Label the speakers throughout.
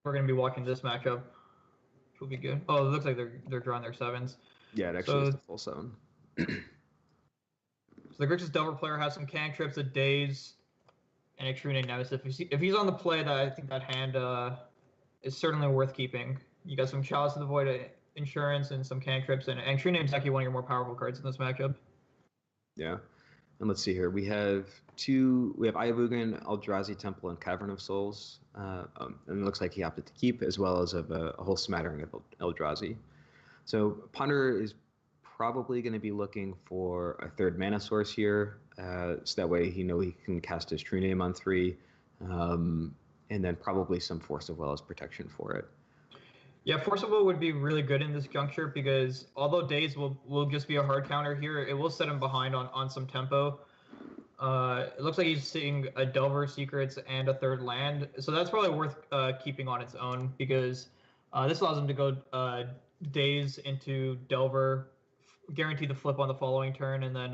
Speaker 1: we're going to be watching this matchup, which will be good. Oh, it looks like they're drawing their 7s.
Speaker 2: Yeah, it actually is the full 7.
Speaker 1: So the Grixis Delver player has some cantrips, a Daze, and a True Name Nemesis. If he's on the play, that I think that hand is certainly worth keeping. You got some Chalice of the Void insurance and some cantrips, and True Name's actually one of your more powerful cards in this matchup.
Speaker 2: Yeah. And let's see here. We have Ayavugan, Eldrazi Temple, and Cavern of Souls. And it looks like he opted to keep, as well as a whole smattering of Eldrazi. So Ponder is probably going to be looking for a third mana source here, so that way he can cast his True Name on 3, and then probably some Force of Will as protection for it.
Speaker 1: Yeah, Force of Will would be really good in this juncture because although Daze will just be a hard counter here, it will set him behind on some tempo. It looks like he's seeing a Delver Secrets and a third land, so that's probably worth keeping on its own because this allows him to go Daze into Delver, guarantee the flip on the following turn, and then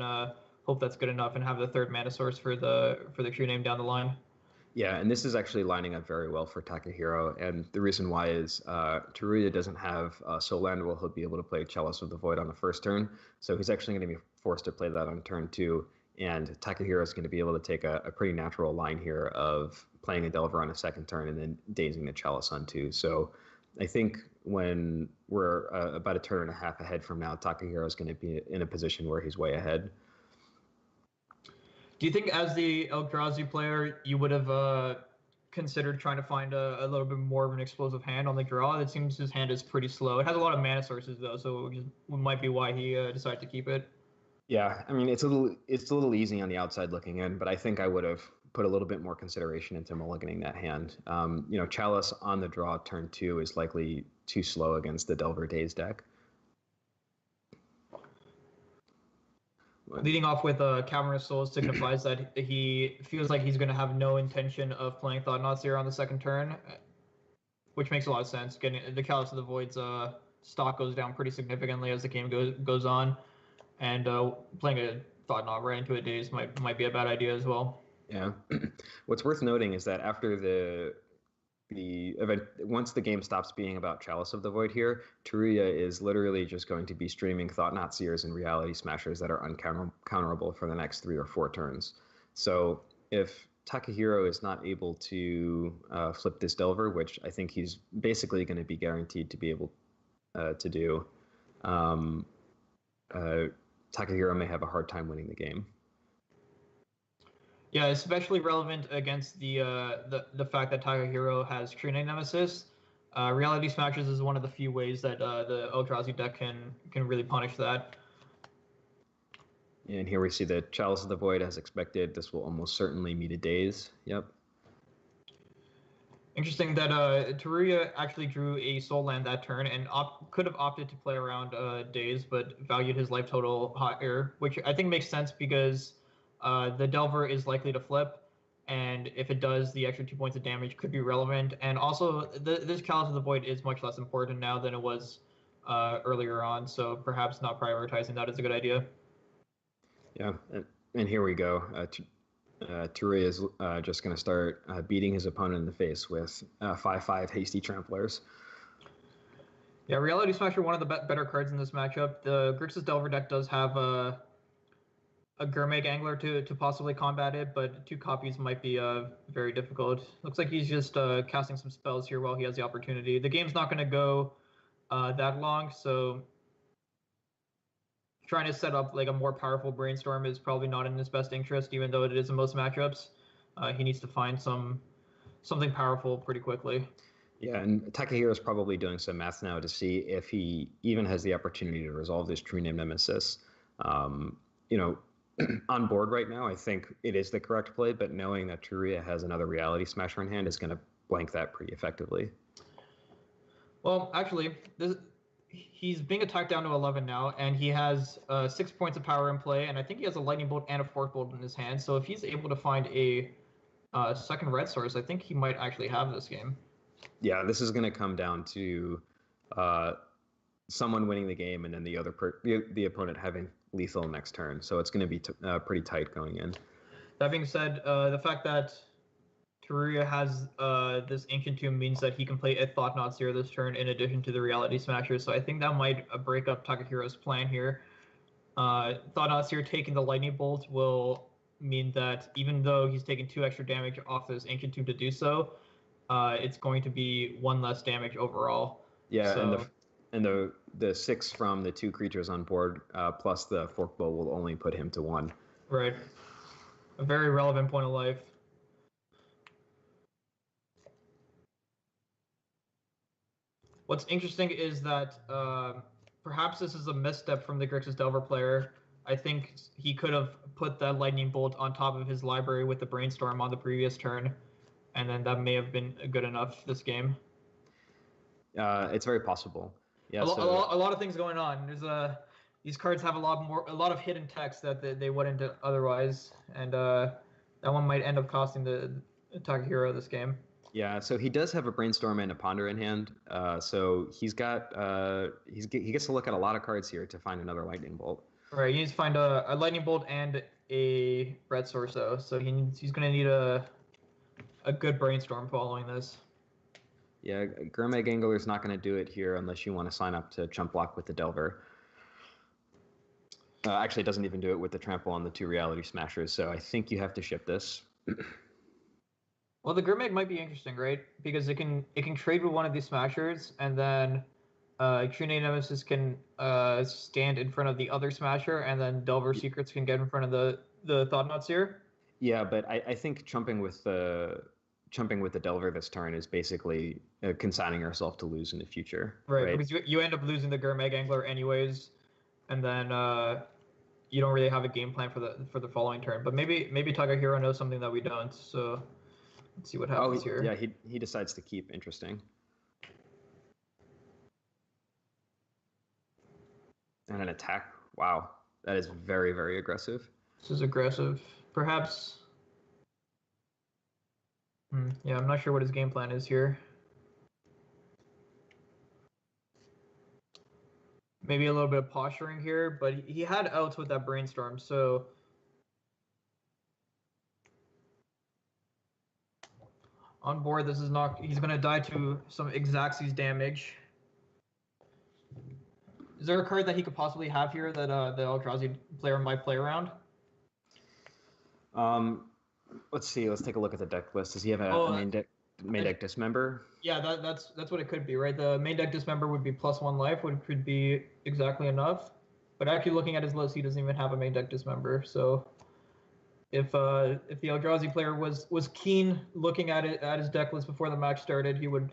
Speaker 1: hope that's good enough and have the third mana source for the True Name down the line.
Speaker 2: Yeah, and this is actually lining up very well for Takahiro, and the reason why is Teruya doesn't have Soul Land where he'll be able to play Chalice of the Void on the first turn, so he's actually going to be forced to play that on turn 2, and Takahiro is going to be able to take a pretty natural line here of playing a Delver on a second turn and then dazing the Chalice on 2. So I think when we're about a turn and a half ahead from now, Takahiro is going to be in a position where he's way ahead.
Speaker 1: Do you think, as the Eldrazi player, you would have considered trying to find a little bit more of an explosive hand on the draw? It seems his hand is pretty slow. It has a lot of mana sources, though, so it might be why he decided to keep it.
Speaker 2: Yeah, I mean, it's a little easy on the outside looking in, but I think I would have put a little bit more consideration into mulliganing that hand. Chalice on the draw turn 2 is likely too slow against the Delver Daze deck.
Speaker 1: Leading off with Cavern of Souls signifies that he feels like he's going to have no intention of playing Thought-Knot Seer on the second turn, which makes a lot of sense. Getting the Chalice of the Void's stock goes down pretty significantly as the game goes on, and playing a Thought-Knot right into a Daze might be a bad idea as well.
Speaker 2: Yeah. What's worth noting is that after the event, once the game stops being about Chalice of the Void here, Teruya is literally just going to be streaming Thought-Knot Seers and Reality Smashers that are uncounterable for the next 3 or 4 turns. So if Takahiro is not able to flip this Delver, which I think he's basically going to be guaranteed to be able to do, Takahiro may have a hard time winning the game.
Speaker 1: Yeah, especially relevant against the fact that Takahiro has True Name Nemesis. Reality Smashers is one of the few ways that the Eldrazi deck can really punish that.
Speaker 2: And here we see the Chalice of the Void as expected. This will almost certainly meet a Daze. Yep.
Speaker 1: Interesting that Teruya actually drew a Soul Land that turn and could have opted to play around Daze, but valued his life total higher, which I think makes sense because the Delver is likely to flip, and if it does, the extra 2 points of damage could be relevant. And also, this Chalice of the Void is much less important now than it was earlier on, so perhaps not prioritizing that is a good idea.
Speaker 2: Yeah, and here we go. Teruya is just going to start beating his opponent in the face with 5/5 Hasty Tramplers.
Speaker 1: Yeah, Reality Smasher, one of the better cards in this matchup. The Grixis Delver deck does have a Gurmag Angler to possibly combat it, but 2 copies might be very difficult. Looks like he's just casting some spells here while he has the opportunity. The game's not going to go that long, so trying to set up like a more powerful Brainstorm is probably not in his best interest, even though it is in most matchups. He needs to find something powerful pretty quickly.
Speaker 2: Yeah, and Takahiro is probably doing some math now to see if he even has the opportunity to resolve this True Name Nemesis. On board right now, I think it is the correct play, but knowing that Teruya has another Reality Smasher in hand is going to blank that pretty effectively.
Speaker 1: Well, actually, he's being attacked down to 11 now, and he has 6 points of power in play, and I think he has a Lightning Bolt and a Force Bolt in his hand, so if he's able to find a second red source, I think he might actually have this game.
Speaker 2: Yeah, this is going to come down to someone winning the game and then the opponent having lethal next turn. So it's going to be pretty tight going in.
Speaker 1: That being said, the fact that Teruya has this Ancient Tomb means that he can play a Thought-Knot Seer this turn in addition to the Reality Smasher, so I think that might break up Takahiro's plan here. Thought-Knot Seer taking the Lightning Bolt will mean that even though he's taking 2 extra damage off this Ancient Tomb to do so, it's going to be 1 less damage overall.
Speaker 2: Yeah,
Speaker 1: so,
Speaker 2: and the 6 from the 2 creatures on board plus the Forkbow will only put him to 1.
Speaker 1: Right. A very relevant point of life. What's interesting is that perhaps this is a misstep from the Grixis Delver player. I think he could have put that Lightning Bolt on top of his library with the Brainstorm on the previous turn, and then that may have been good enough this game.
Speaker 2: It's very possible. Yeah,
Speaker 1: a lot of things going on. There's these cards have a lot of hidden text that they wouldn't otherwise, and that one might end up costing the Takahiro this game.
Speaker 2: Yeah, so he does have a Brainstorm and a Ponder in hand. So he gets to look at a lot of cards here to find another Lightning Bolt.
Speaker 1: Right, he needs to find a Lightning Bolt and a Red Source though. So he's going to need a good Brainstorm following this.
Speaker 2: Yeah, Gurmag Angler is not going to do it here unless you want to sign up to chump block with the Delver. Actually, it doesn't even do it with the Trample on the 2 Reality Smashers, so I think you have to ship this.
Speaker 1: Well, the Gurmag might be interesting, right? Because it can trade with one of these Smashers, and then True Nemesis can stand in front of the other Smasher, and then Delver Secrets can get in front of the Thought-Knot Seer.
Speaker 2: Yeah, but I think chumping with the Delver this turn is basically consigning yourself to lose in the future.
Speaker 1: Right? Because you end up losing the Gurmag Angler anyways, and then you don't really have a game plan for the following turn. But maybe Takahiro knows something that we don't. So let's see what happens here.
Speaker 2: Yeah, he decides to keep. Interesting. And an attack. Wow, that is very, very aggressive.
Speaker 1: This is aggressive. Perhaps. Yeah, I'm not sure what his game plan is here. Maybe a little bit of posturing here, but he had outs with that Brainstorm, so on board this is not. He's gonna die to some Xaxis damage. Is there a card that he could possibly have here that the Eldrazi player might play around?
Speaker 2: Let's see. Let's take a look at the deck list. Does he have a main deck Dismember?
Speaker 1: Yeah, that's what it could be, right? The main deck Dismember would be +1 life, which could be exactly enough. But actually, looking at his list, he doesn't even have a main deck Dismember. So, if the Eldrazi player was keen looking at his deck list before the match started, he would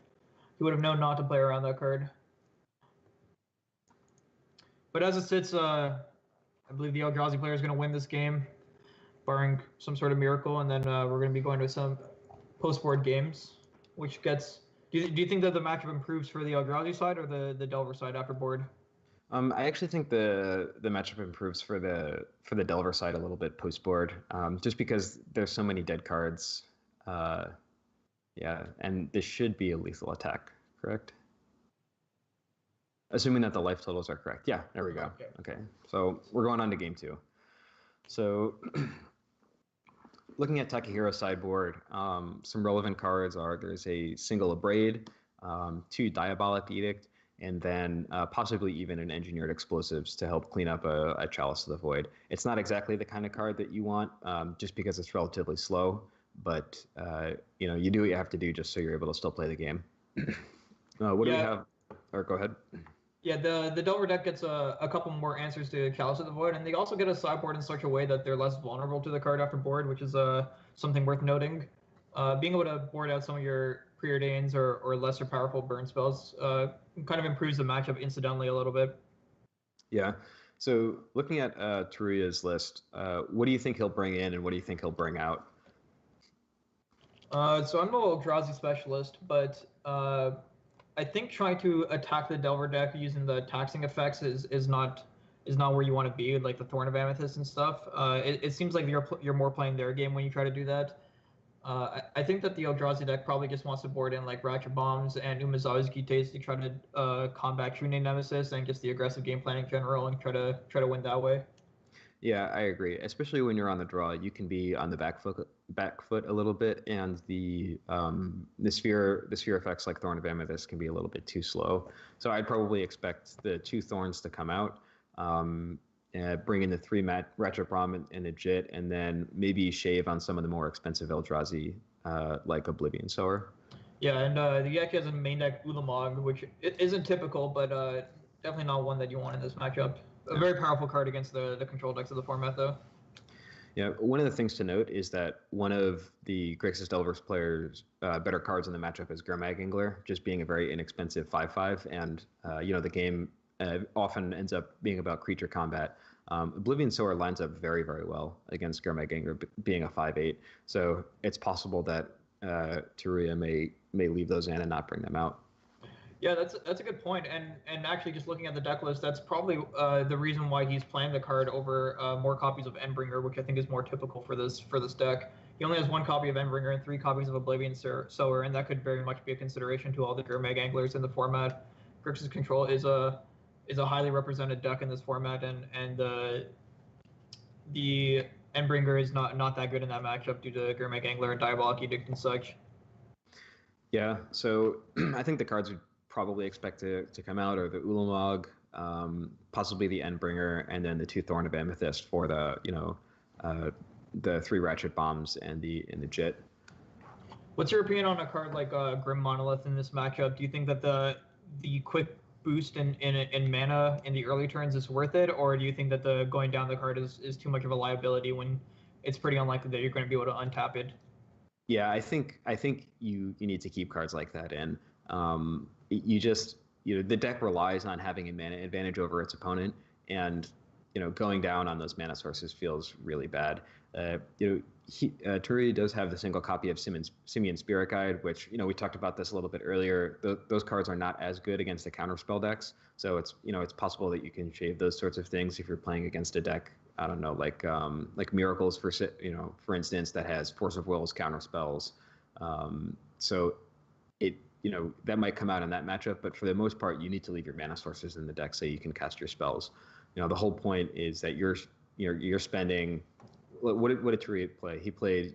Speaker 1: have known not to play around that card. But as it sits, I believe the Eldrazi player is going to win this game, barring some sort of miracle, and then we're going to be going to some post-board games, which gets. Do you think that the matchup improves for the Eldrazi side or the Delver side after board?
Speaker 2: I actually think the matchup improves for the Delver side a little bit post-board, just because there's so many dead cards. Yeah, and this should be a lethal attack, correct? Assuming that the life totals are correct. Yeah, there we go. Okay, so we're going on to game 2. So looking at Takehiro's sideboard, some relevant cards are there's a single Abrade, 2 Diabolic Edict, and then possibly even an Engineered Explosives to help clean up a Chalice of the Void. It's not exactly the kind of card that you want, just because it's relatively slow, but you do what you have to do just so you're able to still play the game. What do we have? Or go ahead.
Speaker 1: Yeah, the Delver deck gets a couple more answers to Chalice of the Void, and they also get a sideboard in such a way that they're less vulnerable to the card after board, which is something worth noting. Being able to board out some of your preordains or lesser powerful burn spells kind of improves the matchup incidentally a little bit.
Speaker 2: Yeah. So looking at Teruya's list, what do you think he'll bring in and what do you think he'll bring out?
Speaker 1: So I'm no Eldrazi specialist, but I think trying to attack the Delver deck using the taxing effects is not where you want to be, like the Thorn of Amethyst and stuff. It seems like you're more playing their game when you try to do that. I think that the Eldrazi deck probably just wants to board in like Ratchet Bombs and Umezawa's Gites to try to combat True Nemesis and just the aggressive game plan in general and try to win that way.
Speaker 2: Yeah, I agree. Especially when you're on the draw, you can be on the back foot a little bit, and the sphere effects like Thorn of Amethyst can be a little bit too slow. So I'd probably expect the 2 thorns to come out, bring in the 3 Ratchet Brahm and a Jit, and then maybe shave on some of the more expensive Eldrazi like Oblivion Sower.
Speaker 1: Yeah, and the Yaki has a main deck Ulamog, which it isn't typical, but definitely not one that you want in this matchup. A very powerful card against the control decks of the format, though.
Speaker 2: Yeah, one of the things to note is that one of the Grixis Delvers players' better cards in the matchup is Magalahaes, just being a very inexpensive 5/5, and the game often ends up being about creature combat. Oblivion Sower lines up very, very well against Magalahaes being a 5/8, so it's possible that Teruya may leave those in and not bring them out.
Speaker 1: Yeah, that's a good point. And actually, just looking at the deck list, that's probably the reason why he's playing the card over more copies of Endbringer, which I think is more typical for this deck. He only has 1 copy of Endbringer and 3 copies of Oblivion Sower, and that could very much be a consideration to all the Gurmag anglers in the format. Grixis Control is a highly represented deck in this format, and the Endbringer is not that good in that matchup due to Gurmag Angler and Diabolic Edict and such.
Speaker 2: Yeah, so I think the cards would probably expect to come out are the Ulamog, possibly the Endbringer, and then the 2 Thorn of Amethyst for the 3 Ratchet Bombs and the Jit.
Speaker 1: What's your opinion on a card like Grim Monolith in this matchup? Do you think that the quick boost in mana in the early turns is worth it, or do you think that the going down the card is too much of a liability when it's pretty unlikely that you're going to be able to untap it?
Speaker 2: Yeah, I think you need to keep cards like that in. The deck relies on having a mana advantage over its opponent, and going down on those mana sources feels really bad. Turi does have the single copy of Simian Spirit Guide, which we talked about this a little bit earlier. Those cards are not as good against the counterspell decks, so it's possible that you can shave those sorts of things if you're playing against a deck. I don't know, like Miracles for instance, that has Force of Will's counterspells. So that might come out in that matchup, but for the most part, you need to leave your mana sources in the deck so you can cast your spells. The whole point is that you're spending. What did Turi play? He played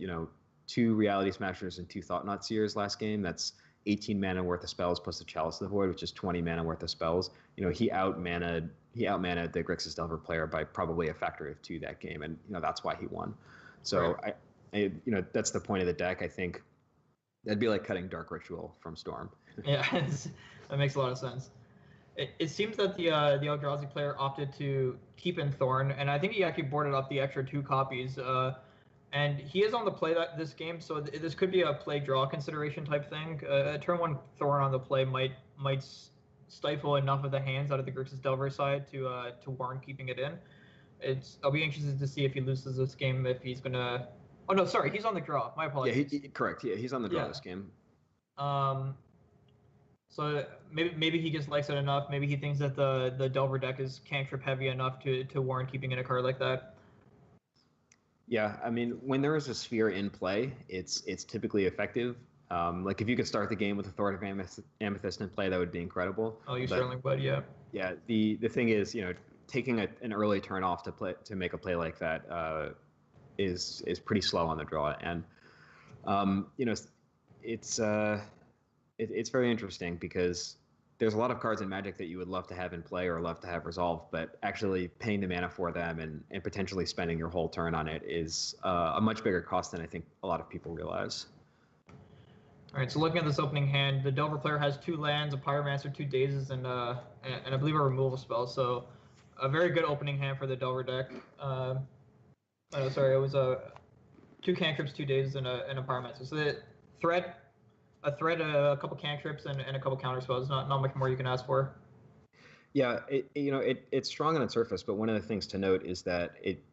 Speaker 2: 2 Reality Smashers and 2 Thought-Knot Seers last game. That's 18 mana worth of spells plus the Chalice of the Void, which is 20 mana worth of spells. He out-mana'd the Grixis Delver player by probably a factor of 2 that game, and that's why he won. So right. That's the point of the deck. I think that'd be like cutting Dark Ritual from Storm.
Speaker 1: Yeah, that makes a lot of sense. It seems that the Eldrazi player opted to keep in Thorn, and I think he actually boarded up the extra 2 copies. And he is on the play this game, so this could be a play draw consideration type thing. Turn 1 Thorn on the play might stifle enough of the hands out of the Grixis Delver side to warrant keeping it in. I'll be interested to see if he loses this game, if he's gonna. Oh no, sorry, he's on the draw. My apologies.
Speaker 2: Yeah, correct. Yeah, he's on the draw this game.
Speaker 1: So maybe he just likes it enough. Maybe he thinks that the Delver deck is cantrip heavy enough to warrant keeping in a card like that.
Speaker 2: Yeah, I mean, when there is a sphere in play, it's typically effective. Like if you could start the game with a Thorn of Amethyst in play, that would be incredible.
Speaker 1: Oh, you certainly would, yeah.
Speaker 2: Yeah, the thing is, taking an early turn off to make a play like that is pretty slow on the draw, and it's very interesting because there's a lot of cards in Magic that you would love to have in play or love to have resolved, but actually paying the mana for them and potentially spending your whole turn on it is a much bigger cost than I think a lot of people realize.
Speaker 1: All right, so looking at this opening hand, the Delver player has 2 lands, a Pyromancer, 2 Dazes, and I believe a removal spell. So a very good opening hand for the Delver deck. It was 2 cantrips, 2 Dazes, and a Pyromancer. So the a couple cantrips, and a couple counter spells. Not much more you can ask for.
Speaker 2: Yeah, it's strong on its surface, but one of the things to note is that it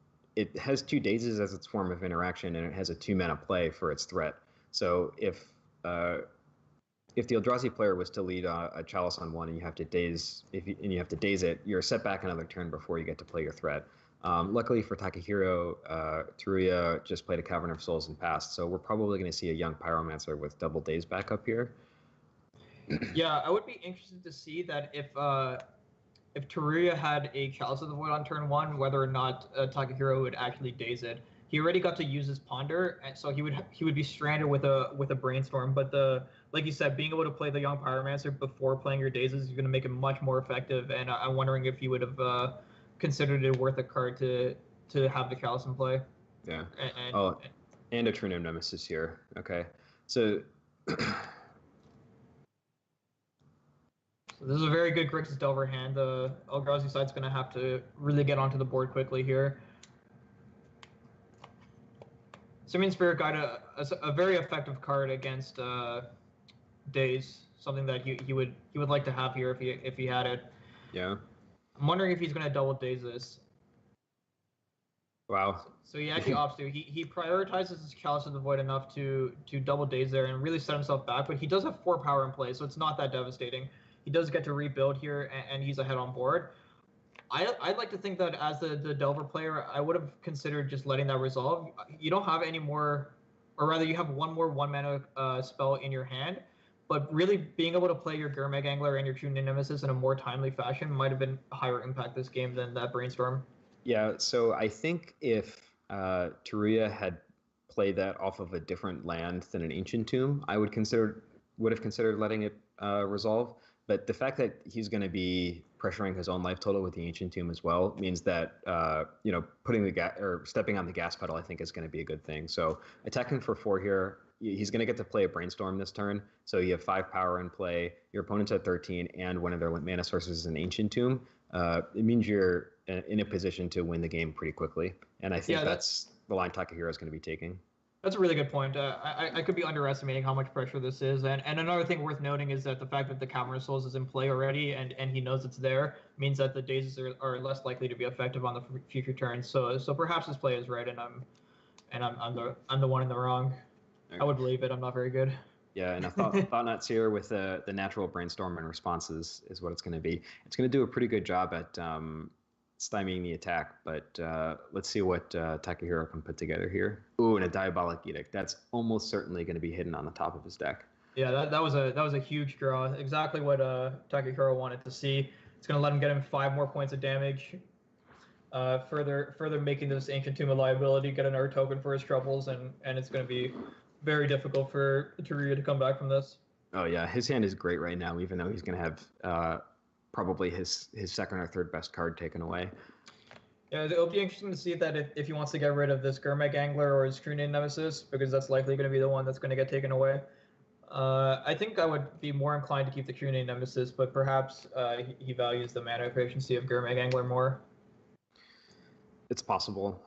Speaker 2: has 2 Dazes as its form of interaction, and it has a 2 mana play for its threat. So if the Eldrazi player was to lead a Chalice on 1 and you have to daze it, you're set back another turn before you get to play your threat. Luckily for Takahiro, Teruya just played a Cavern of Souls and passed, so we're probably going to see a young Pyromancer with double daze back up here.
Speaker 1: Yeah, I would be interested to see that if if Teruya had a Chalice of the Void on turn 1, whether or not Takahiro would actually daze it. He already got to use his Ponder, and so he would be stranded with a Brainstorm. But like you said, being able to play the Young Pyromancer before playing your dazes is going to make it much more effective. And I'm wondering if you would have considered it worth a card to have the Chalice in play.
Speaker 2: Yeah. And a True Name Nemesis here. Okay, so.
Speaker 1: So this is a very good Grixis Delver hand. The Eldrazi side's going to have to really get onto the board quickly here. Simian Spirit Guide, a very effective card against Daze. Something that he would like to have here if he had it.
Speaker 2: Yeah.
Speaker 1: I'm wondering if he's going to double Daze this.
Speaker 2: Wow.
Speaker 1: So he actually opts to. He prioritizes his Chalice of the Void enough to double Daze there and really set himself back. But he does have 4 power in play, so it's not that devastating. He does get to rebuild here, and he's ahead on board. I'd like to think that as the Delver player, I would have considered just letting that resolve. You don't have any more, or rather you have one more 1-mana spell in your hand, but really being able to play your Gurmag Angler and your True Nemesis in a more timely fashion might have been a higher impact this game than that Brainstorm.
Speaker 2: Yeah, so I think if Teruya had played that off of a different land than an Ancient Tomb, I would have considered letting it resolve. But the fact that he's going to be pressuring his own life total with the Ancient Tomb as well means that putting the stepping on the gas pedal, I think, is going to be a good thing. So attacking for 4 here, he's going to get to play a Brainstorm this turn. So you have 5 power in play. Your opponent's at 13, and one of their mana sources is an Ancient Tomb. It means you're in a position to win the game pretty quickly, and I think that's the line Takahiro is going to be taking.
Speaker 1: That's a really good point. I could be underestimating how much pressure this is. And another thing worth noting is that the fact that the Cavern of Souls is in play already and he knows it's there means that the dazes are less likely to be effective on the future turns. So perhaps this play is right, and I'm the one in the wrong. Okay. I would believe it. I'm not very good.
Speaker 2: Yeah, and a thought nuts here with the natural Brainstorm and responses is what it's going to be. It's going to do a pretty good job at stymieing the attack, but let's see what Takahiro can put together here. Ooh, and a Diabolic Edict. That's almost certainly going to be hidden on the top of his deck.
Speaker 1: Yeah, that was a huge draw. Exactly what Takahiro wanted to see. It's going to let him get him 5 more points of damage. Further making this Ancient Tomb a liability, get another token for his troubles, and it's going to be very difficult for Teruya to come back from this.
Speaker 2: Oh yeah, his hand is great right now, even though he's going to have probably his second or third best card taken away.
Speaker 1: Yeah, it'll be interesting to see that if he wants to get rid of this Gurmag Angler or his True Name Nemesis, because that's likely going to be the one that's going to get taken away. I think I would be more inclined to keep the True Name Nemesis, but perhaps he values the mana efficiency of Gurmag Angler more.
Speaker 2: It's possible.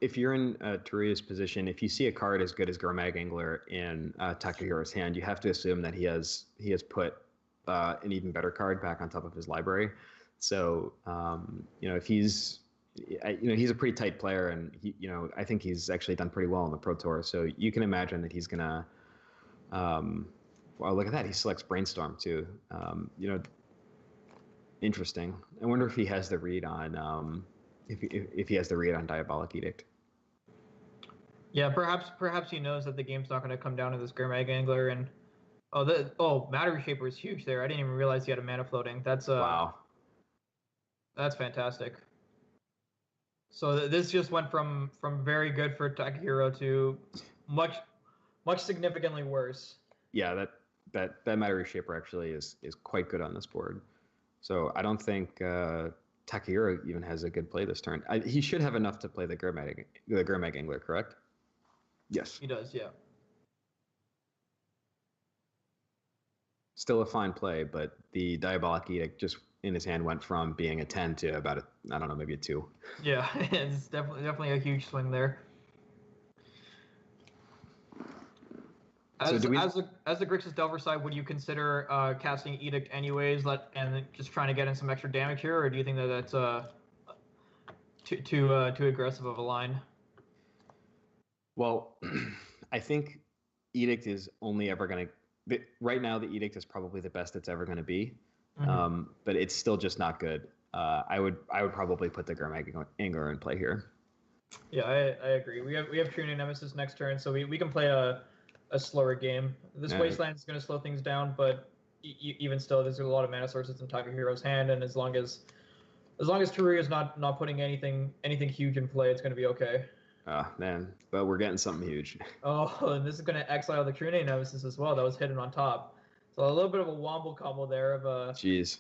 Speaker 2: If you're in Teruya's position, if you see a card as good as Gurmag Angler in Takahiro's hand, you have to assume that he has put an even better card back on top of his library. So, if he's a pretty tight player, and I think he's actually done pretty well on the Pro Tour. So you can imagine that he's gonna, well, look at that. He selects Brainstorm too. Interesting. I wonder if he has the read on, if he has the read on Diabolic Edict.
Speaker 1: Yeah, perhaps he knows that the game's not going to come down to this Gurmag Angler, and Matter Reshaper is huge there. I didn't even realize he had a mana floating. That's
Speaker 2: wow.
Speaker 1: That's fantastic. So this just went from very good for Takahiro to much significantly worse.
Speaker 2: Yeah, that Matter Reshaper actually is quite good on this board. So I don't think Takahiro even has a good play this turn. He should have enough to play the Gurmag Angler, correct? Yes.
Speaker 1: He does, yeah.
Speaker 2: Still a fine play, but the Diabolic Edict just in his hand went from being a 10 to about maybe a 2.
Speaker 1: Yeah, it's definitely a huge swing there. As the Grixis Delver side, would you consider casting Edict anyways, and just trying to get in some extra damage here, or do you think that that's too aggressive of a line?
Speaker 2: Well, I think Edict is only ever going to. Right now, the Edict is probably the best it's ever going to be, but it's still just not good. I would probably put the Gurmag Angler in play here.
Speaker 1: Yeah, I agree. We have True Name Nemesis next turn, so we can play a slower game. This Wasteland is going to slow things down, but even still, there's a lot of mana sources in Takahiro's hand, and as long as Teruya's not putting anything huge in play, it's going to be okay.
Speaker 2: Ah, man, but we're getting something huge.
Speaker 1: Oh, and this is going to exile the Crune Nemesis as well. That was hidden on top. So a little bit of a wombo combo there of a.
Speaker 2: Jeez.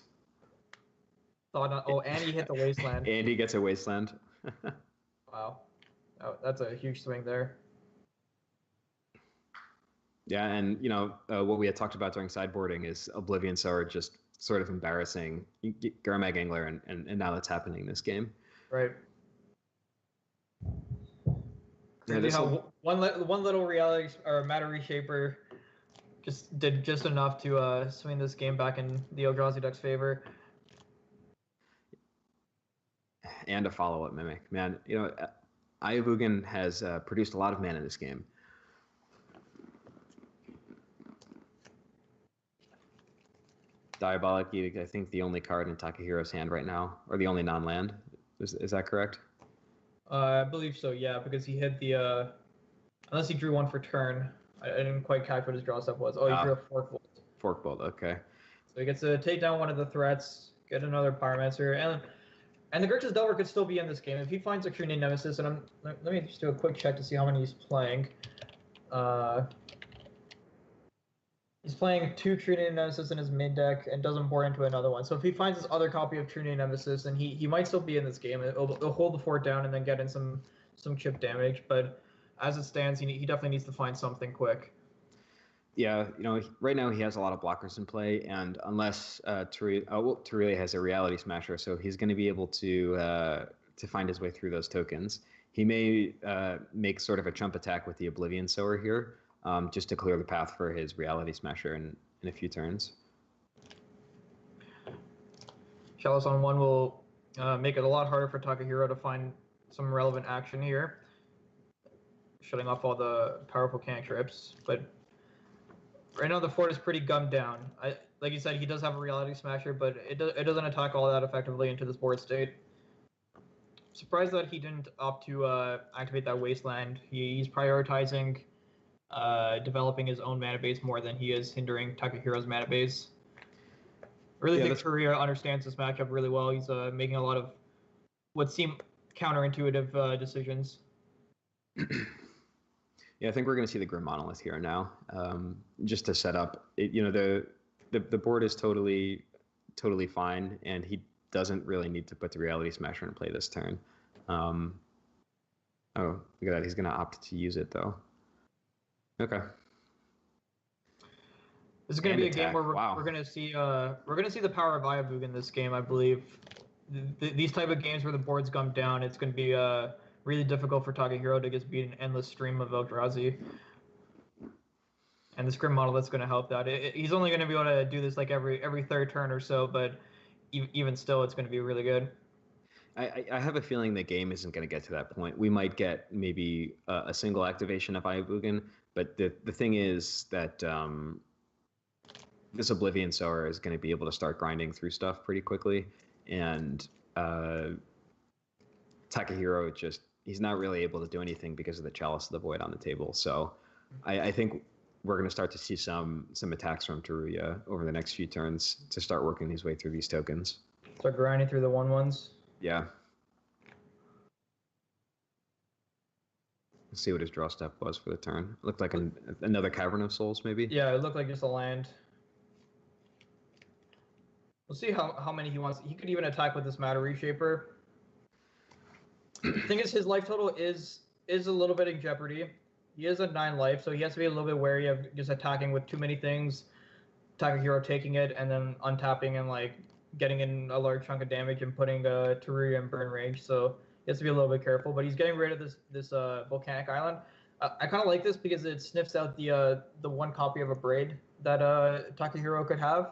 Speaker 1: Oh, and he hit the Wasteland.
Speaker 2: And he gets a Wasteland.
Speaker 1: Wow. Oh, that's a huge swing there.
Speaker 2: Yeah, and what we had talked about during sideboarding is Oblivion Sower just sort of embarrassing Garmag Angler, and now that's happening in this game.
Speaker 1: Right. Crazy how one little reality or matter reshaper just did just enough to swing this game back in the Eldrazi deck's favor.
Speaker 2: And a follow-up Mimic. Man, Ayavugan has produced a lot of mana in this game. Diabolic Edict, I think the only card in Takahiro's hand right now, or the only non-land. Is that correct?
Speaker 1: I believe so, yeah, because he hit the unless he drew one for turn. I didn't quite catch what his draw step was. Oh, he drew a Fork Bolt.
Speaker 2: Fork Bolt, okay.
Speaker 1: So he gets to take down one of the threats, get another Pyromancer, and the Grixis Delver could still be in this game if he finds a Crune Nemesis. And let me just do a quick check to see how many he's playing. He's playing 2 Crune Nemesis in his mid deck and doesn't bore into another one. So if he finds this other copy of Crune Nemesis, then he might still be in this game. It'll hold the fort down and then get in some chip damage. But as it stands, he definitely needs to find something quick.
Speaker 2: Yeah, right now he has a lot of blockers in play, and unless Teruya has a Reality Smasher, so he's going to be able to find his way through those tokens. He may make sort of a chump attack with the Oblivion Sower here, just to clear the path for his Reality Smasher in a few turns.
Speaker 1: Chalice on 1 will make it a lot harder for Takahiro to find some relevant action here, shutting off all the powerful cantrips, but right now the fort is pretty gummed down. Like you said, he does have a Reality Smasher, but it doesn't attack all that effectively into this board state. Surprised that he didn't opt to activate that Wasteland. He's prioritizing developing his own mana base more than he is hindering Takahiro's mana base. I really think Teruya understands this matchup really well. He's making a lot of what seem counterintuitive decisions.
Speaker 2: Yeah, I think we're going to see the Grim Monolith here now, just to set up. The board is totally fine, and he doesn't really need to put the Reality Smasher in play this turn. Oh, look at that! He's going to opt to use it though. Okay.
Speaker 1: This is going to be a game where we're going to see the power of Ayavuga in this game. I believe these type of games where the board's gummed down, it's going to be really difficult for Takahiro to just beat an endless stream of Eldrazi. And the Grim Monolith's going to help that. He's only going to be able to do this like every third turn or so, but even still, it's going to be really good.
Speaker 2: I have a feeling the game isn't going to get to that point. We might get maybe a single activation of Ayavugan, but the thing is that this Oblivion Sower is going to be able to start grinding through stuff pretty quickly, and Takahiro he's not really able to do anything because of the Chalice of the Void on the table. So I think we're going to start to see some attacks from Teruya over the next few turns to start working his way through these tokens.
Speaker 1: Start grinding through the 1/1s.
Speaker 2: Yeah. Let's see what his draw step was for the turn. Looked like another Cavern of Souls, maybe?
Speaker 1: Yeah, it looked like just a land. We'll see how many he wants. He could even attack with this Matter Reshaper. The thing is, his life total is a little bit in jeopardy. He is at 9 life, so he has to be a little bit wary of just attacking with too many things. Takahiro taking it and then untapping and like getting in a large chunk of damage and putting Teruya in burn range. So he has to be a little bit careful. But he's getting rid of this volcanic island. I kind of like this because it sniffs out the one copy of a Braid that Takahiro could have.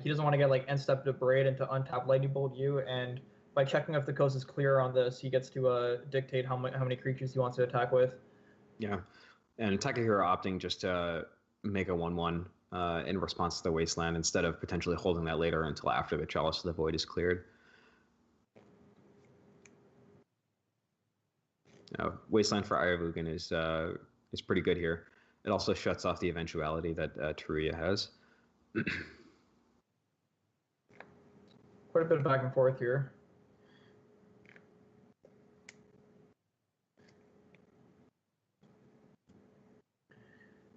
Speaker 1: He doesn't want to get like end step to Braid and to untap Lightning Bolt you, and by checking if the coast is clear on this, he gets to dictate how many creatures he wants to attack with.
Speaker 2: Yeah, and Takahiro opting just to make a 1/1 in response to the Wasteland instead of potentially holding that later until after the Chalice of the Void is cleared. Wasteland for Ayavugan is pretty good here. It also shuts off the eventuality that Teruya has.
Speaker 1: Quite a bit of back and forth here.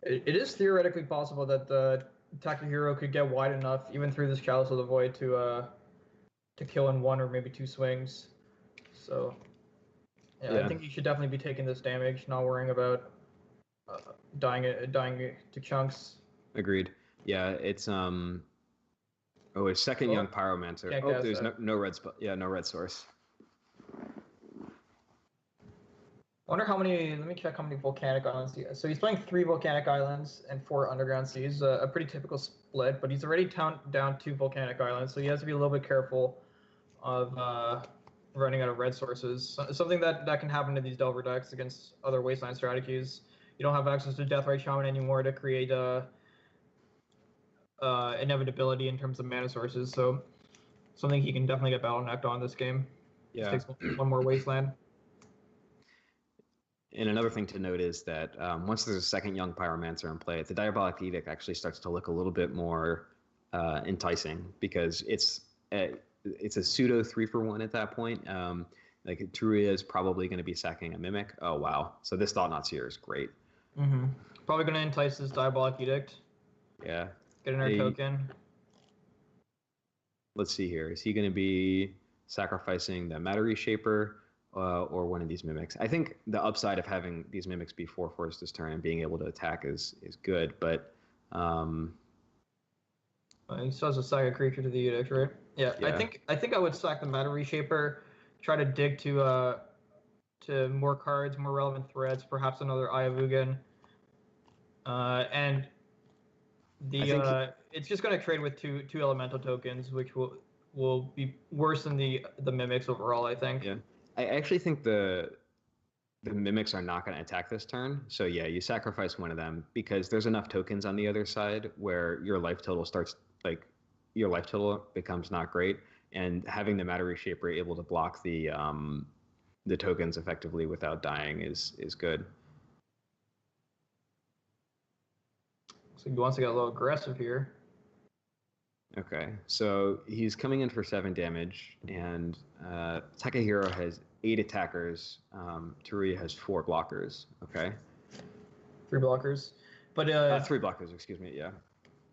Speaker 1: It is theoretically possible that Takahiro could get wide enough, even through this Chalice of the Void, to kill in 1 or maybe 2 swings. So, yeah, I think he should definitely be taking this damage, not worrying about dying to chunks.
Speaker 2: Agreed. Yeah, it's his second Young Pyromancer. Oh, there's no red spot. Yeah, no red source.
Speaker 1: I wonder how many. Let me check how many volcanic islands he has. So he's playing 3 volcanic islands and 4 underground seas. A pretty typical split, but he's already down 2 volcanic islands, so he has to be a little bit careful of running out of red sources. Something that can happen to these Delver decks against other Wasteland strategies. You don't have access to Deathrite Shaman anymore to create inevitability in terms of mana sources. So something he can definitely get battle necked on this game.
Speaker 2: Yeah.
Speaker 1: Just takes 1 more Wasteland.
Speaker 2: And another thing to note is that once there's a second Young Pyromancer in play, the Diabolic Edict actually starts to look a little bit more enticing, because it's a pseudo 3-for-1 at that point. Like Teruya is probably going to be sacking a Mimic. Oh wow! So this Thought-Knot Seer is great.
Speaker 1: Mm-hmm. Probably going to entice this Diabolic Edict.
Speaker 2: Yeah.
Speaker 1: Get another token.
Speaker 2: Let's see here. Is he going to be sacrificing the Matter Reshaper? Or one of these Mimics. I think the upside of having these Mimics be 4/4s this turn and being able to attack is good, but
Speaker 1: he still has to sack a creature to the Edict, right? Yeah. I think I would sack the Matter Reshaper, try to dig to more cards, more relevant threats, perhaps another Eye of Ugin, and it's just going to trade with two elemental tokens, which will be worse than the Mimics overall, I think.
Speaker 2: Yeah. I actually think the Mimics are not going to attack this turn. So yeah, you sacrifice one of them because there's enough tokens on the other side where your life total becomes not great, and having the Matter Reshaper able to block the tokens effectively without dying is good.
Speaker 1: So he wants to get a little aggressive here.
Speaker 2: Okay, so he's coming in for 7 damage, and Takahiro has 8 attackers. Teruya has 4 blockers. Okay.
Speaker 1: 3 blockers, but
Speaker 2: 3 blockers. Excuse me. Yeah.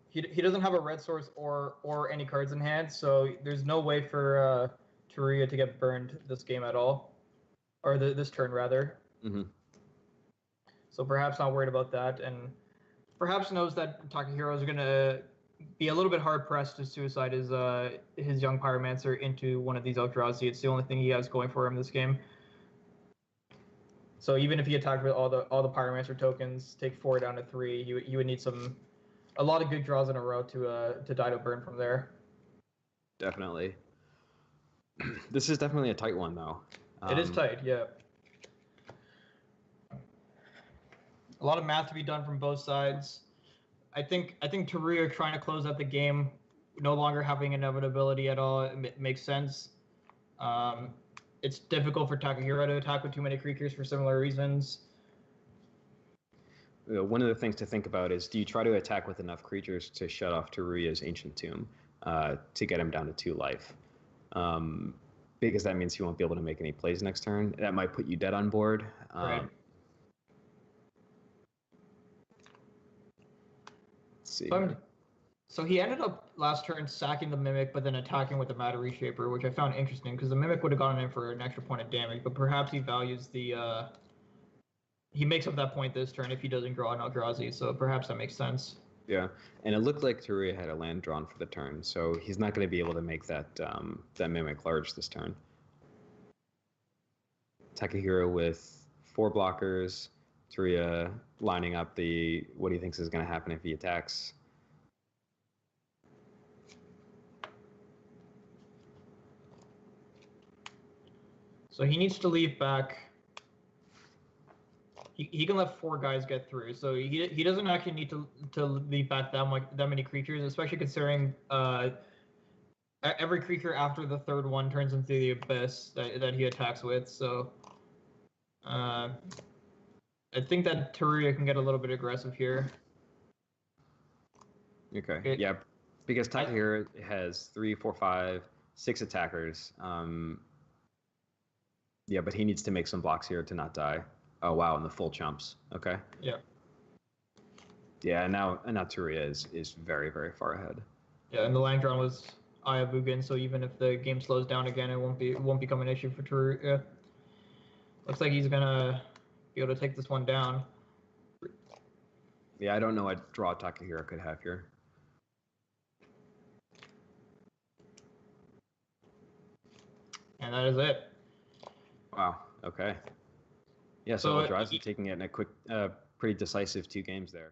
Speaker 1: He doesn't have a red source or any cards in hand, so there's no way for Teruya to get burned this game at all, or this turn rather.
Speaker 2: Mm-hmm.
Speaker 1: So perhaps not worried about that, and perhaps knows that Takahiro is gonna be a little bit hard pressed to suicide his Young Pyromancer into one of these Eldrazi. It's the only thing he has going for him this game. So even if he attacked with all the Pyromancer tokens, take 4 down to 3, he would need a lot of good draws in a row to die to burn from there.
Speaker 2: Definitely. This is definitely a tight one though.
Speaker 1: It is tight, yeah. A lot of math to be done from both sides. I think Teruya trying to close out the game, no longer having inevitability at all, it makes sense. It's difficult for Takahiro to attack with too many creatures for similar reasons.
Speaker 2: One of the things to think about is, do you try to attack with enough creatures to shut off Teruya's Ancient Tomb to get him down to 2 life? Because that means he won't be able to make any plays next turn. That might put you dead on board.
Speaker 1: Right.
Speaker 2: See.
Speaker 1: So he ended up last turn sacking the Mimic, but then attacking with the Matter Reshaper, which I found interesting because the Mimic would have gotten in for an extra point of damage, but perhaps he values he makes up that point this turn if he doesn't draw an Eldrazi, so perhaps that makes sense.
Speaker 2: Yeah, and it looked like Teruya had a land drawn for the turn, so he's not going to be able to make that Mimic large this turn. Takahiro with 4 blockers. Teruya lining up what he thinks is going to happen if he attacks.
Speaker 1: So he needs to leave back. He can let 4 guys get through, so he doesn't actually need to leave back that many creatures, especially considering every creature after the 3rd one turns into the Abyss that he attacks with. So I think that Teruya can get a little bit aggressive here.
Speaker 2: Okay. Yeah, Because Takahiro has 3, 4, 5, 6 attackers. Yeah, but he needs to make some blocks here to not die. Oh wow, and the full chumps. Okay.
Speaker 1: Yeah.
Speaker 2: Yeah, and now Turia is very, very far ahead.
Speaker 1: Yeah, and the land drawn was Ayabugan, so even if the game slows down again, it won't become an issue for Turia. Looks like he's gonna be able to take this one down.
Speaker 2: Yeah, I don't know what draw Takahiro could have here.
Speaker 1: And that is it.
Speaker 2: Wow. Okay. Yeah, so Eldrazi taking it in a quick, pretty decisive 2 games there.